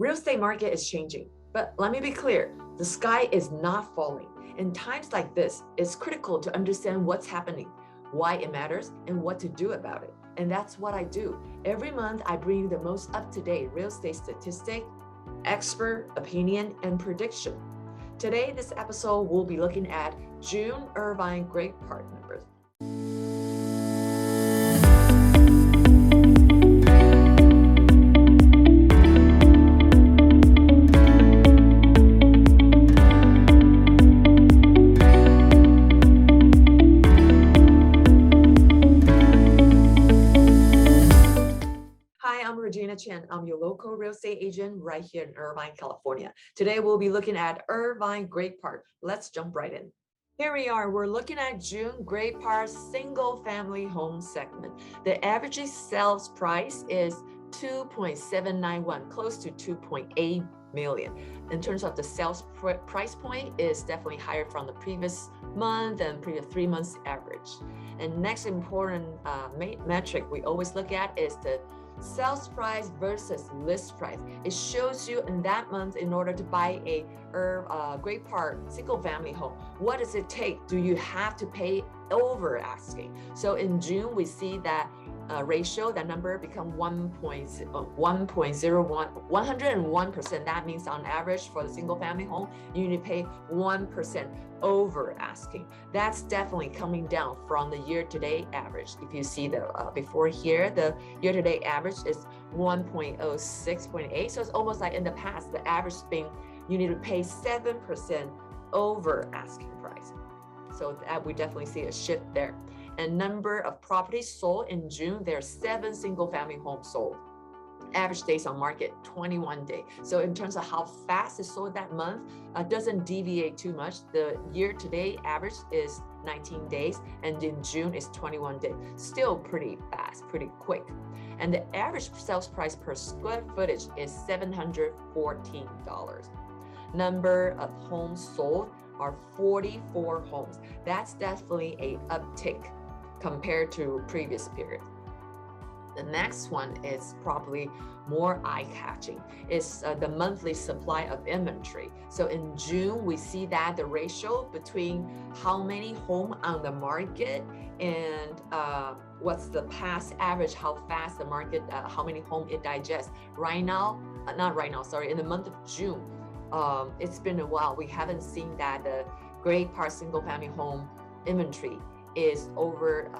Real estate market is changing, but let me be clear, the sky is not falling. In times like this, it's critical to understand what's happening, why it matters, and what to do about it. And that's what I do. Every month, I bring you the most up-to-date real estate statistic, expert opinion, and prediction. Today, this episode, we'll be looking at June Irvine Great Park numbers. Hi, I'm Regina Chen. I'm your local real estate agent right here in Irvine, California. Today, we'll be looking at Irvine Great Park. Let's jump right in. Here we are, we're looking at June Great Park single family home segment. The average sales price is 2.791, close to 2.8 million. In terms of the sales price point, is definitely higher from the previous month and previous 3 months average. And next important metric we always look at is the sales price versus list price. It shows you in that month, in order to buy a Great Park single family home, what does it take? Do you have to pay over asking? So in June, we see that ratio, that number become 101%. That means on average for the single family home, you need to pay 1% over asking. That's definitely coming down from the year-to-date average. If you see the before here, the year-to-date average is 1.06.8. So it's almost like in the past, the average being you need to pay 7% over asking price. So that we definitely see a shift there. And number of properties sold in June, there are 7 single family homes sold. Average days on market, 21 days. So in terms of how fast it sold that month, doesn't deviate too much. The year-to-date average is 19 days, and in June is 21 days. Still pretty fast, pretty quick. And the average sales price per square footage is $714. Number of homes sold are 44 homes. That's definitely a uptick compared to previous period. The next one is probably more eye-catching. It's the monthly supply of inventory. So in June, we see that the ratio between how many homes on the market and what's the past average, how fast the market, how many homes it digests. Right now, not right now, sorry, in the month of June, it's been a while. We haven't seen that the Great Park single family home inventory is over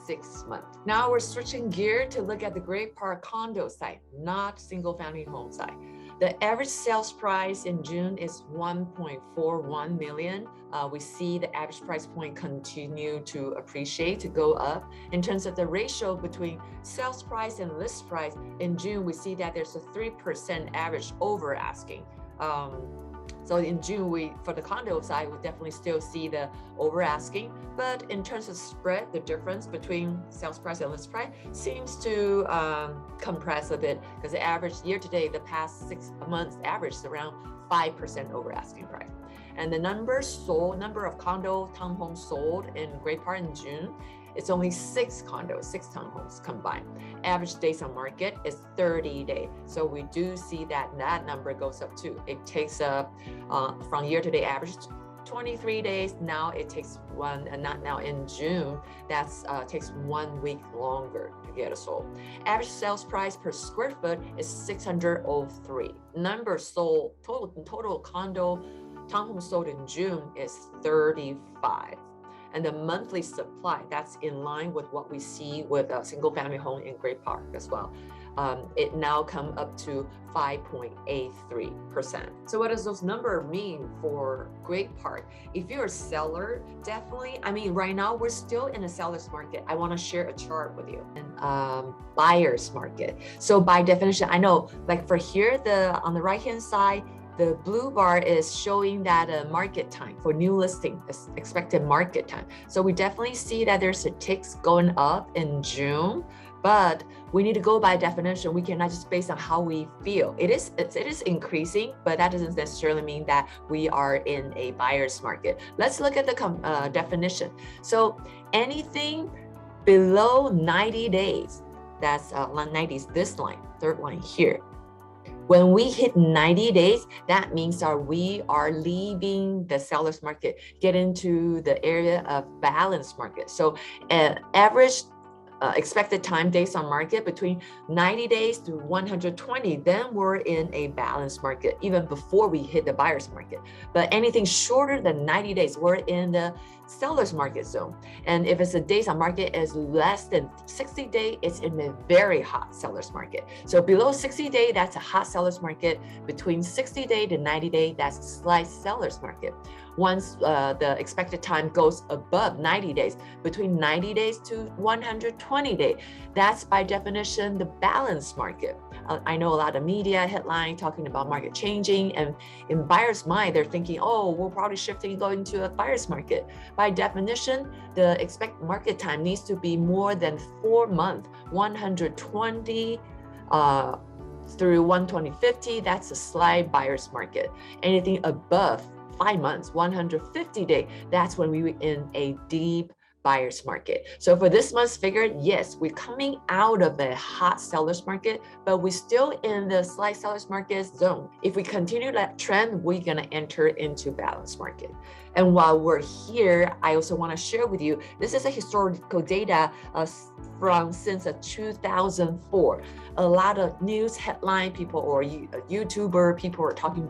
6 months. Now we're switching gear to look at the Great Park condo side, not single family home side. The average sales price in June is 1.41 million. We see the average price point continue to appreciate, to go up. In terms of the ratio between sales price and list price, in June, we see that there's a 3% average over asking. So in June, for the condo side, we definitely still see the over asking, but in terms of spread, the difference between sales price and list price seems to compress a bit, because the average year to date, the past 6 months average is around 5% over asking price. And the number of condo townhomes sold in Great Park in June, it's only 6 condos, 6 townhomes combined. Average days on market is 30 days. So we do see that number goes up too. It takes up from year-to-date average 23 days. Now it takes not now in June, that's takes 1 week longer to get it sold. Average sales price per square foot is $603. Number sold, total condo townhomes sold in June is 35. And the monthly supply, that's in line with what we see with a single family home in Great Park as well. It now come up to 5.83%. So what does those numbers mean for Great Park? If you're a seller, definitely, right now we're still in a seller's market. I want to share a chart with you. And buyer's market. So by definition, I know like for here, on the right-hand side, the blue bar is showing that market time for new listing, expected market time. So we definitely see that there's a ticks going up in June, but we need to go by definition. We cannot just based on how we feel. It is increasing, but that doesn't necessarily mean that we are in a buyer's market. Let's look at the definition. So anything below 90 days, that's 90 is this line, third line here. When we hit 90 days, that means we are leaving the seller's market, get into the area of balanced market. So average expected time days on market between 90 days to 120, then we're in a balanced market even before we hit the buyer's market. But anything shorter than 90 days, we're in the seller's market zone. And if it's a days on market is less than 60 days, it's in a very hot seller's market. So below 60 days, that's a hot seller's market. Between 60 days to 90 days, that's a slight seller's market. Once the expected time goes above 90 days, between 90 days to 120 days, that's by definition the balanced market. I know a lot of media headline talking about market changing, and in buyer's mind, they're thinking, oh, we're probably shifting going to a buyer's market. By definition, the expected market time needs to be more than 4 months, 120 through 120-50, that's a slight buyer's market. Anything above 5 months, 150 days, that's when we were in a deep buyer's market. So for this month's figure, yes, we're coming out of the hot seller's market, but we're still in the slight seller's market zone. If we continue that trend, we're gonna enter into balanced market. And while we're here, I also wanna share with you, this is a historical data from since 2004. A lot of news headline people or YouTuber people are talking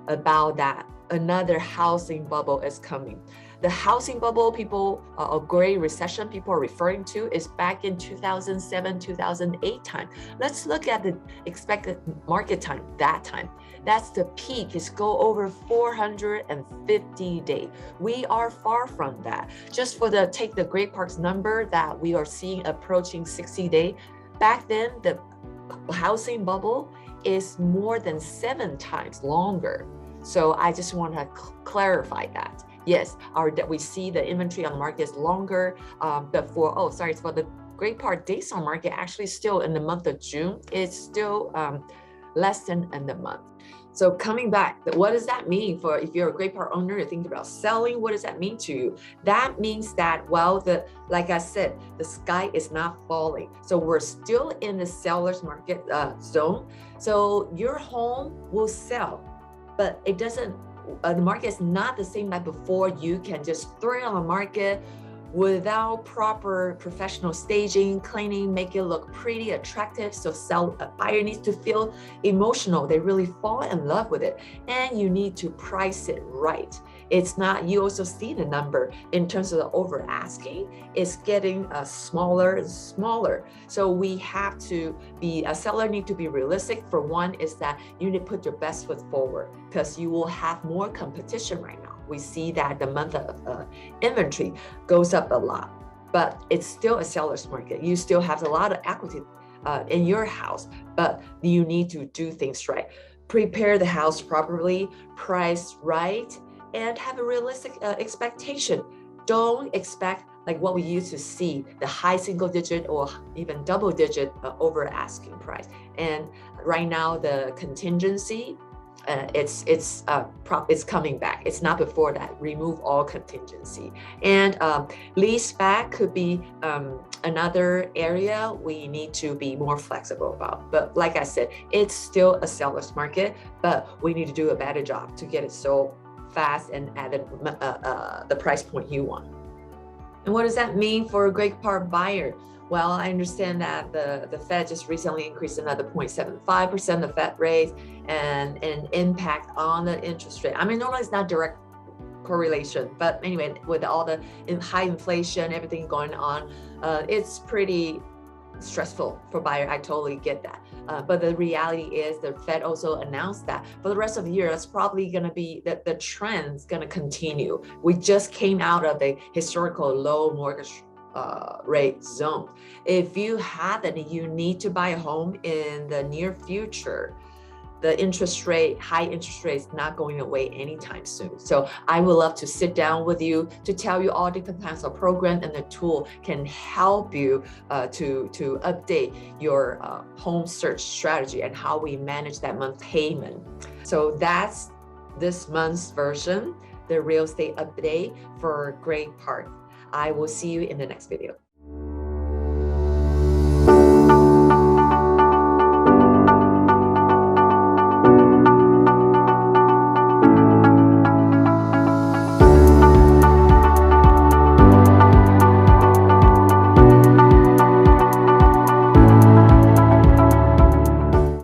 about that another housing bubble is coming. The housing bubble people, a great recession people are referring to is back in 2007, 2008 time. Let's look at the expected market time that time. That's the peak, is go over 450 days. We are far from that. Just for take the Great Parks number that we are seeing approaching 60 days, back then the housing bubble is more than 7 times longer. So I just want to clarify that. Yes, we see the inventory on the market is longer, but for the Great Park days on market, actually still in the month of June, it's still less than in the month. So coming back, what does that mean for if you're a Great Park owner, you're thinking about selling, what does that mean to you? That means that, well, like I said, the sky is not falling. So we're still in the seller's market zone. So your home will sell, but it doesn't, the market is not the same like before. You can just throw it on the market without proper professional staging, cleaning, make it look pretty attractive. So a buyer needs to feel emotional. They really fall in love with it. And you need to price it right. It's not, you also see the number in terms of the over asking, it's getting smaller and smaller. So we have to be, a seller need to be realistic. For one is that you need to put your best foot forward because you will have more competition right now. We see that the month of inventory goes up a lot, but it's still a seller's market. You still have a lot of equity in your house, but you need to do things right. Prepare the house properly, price right, and have a realistic expectation. Don't expect like what we used to see, the high single digit or even double digit over asking price. And right now the contingency, it's coming back. It's not before that. Remove all contingency. And lease back could be another area we need to be more flexible about. But like I said, it's still a seller's market, but we need to do a better job to get it sold fast and at the price point you want. And what does that mean for a Great Park buyer? Well, I understand that the Fed just recently increased another 0.75% the Fed rate and an impact on the interest rate. I mean, normally it's not direct correlation, but anyway, with all the high inflation, everything going on, it's pretty stressful for buyer. I totally get that. But the reality is the Fed also announced that for the rest of the year, that's probably going to be that the trend's going to continue. We just came out of a historical low mortgage rate zone. If you haven't, you need to buy a home in the near future. The high interest rate is not going away anytime soon. So I would love to sit down with you to tell you all different kinds of program and the tool can help you to update your home search strategy and how we manage that month payment. So that's this month's version, the real estate update for Great Park. I will see you in the next video.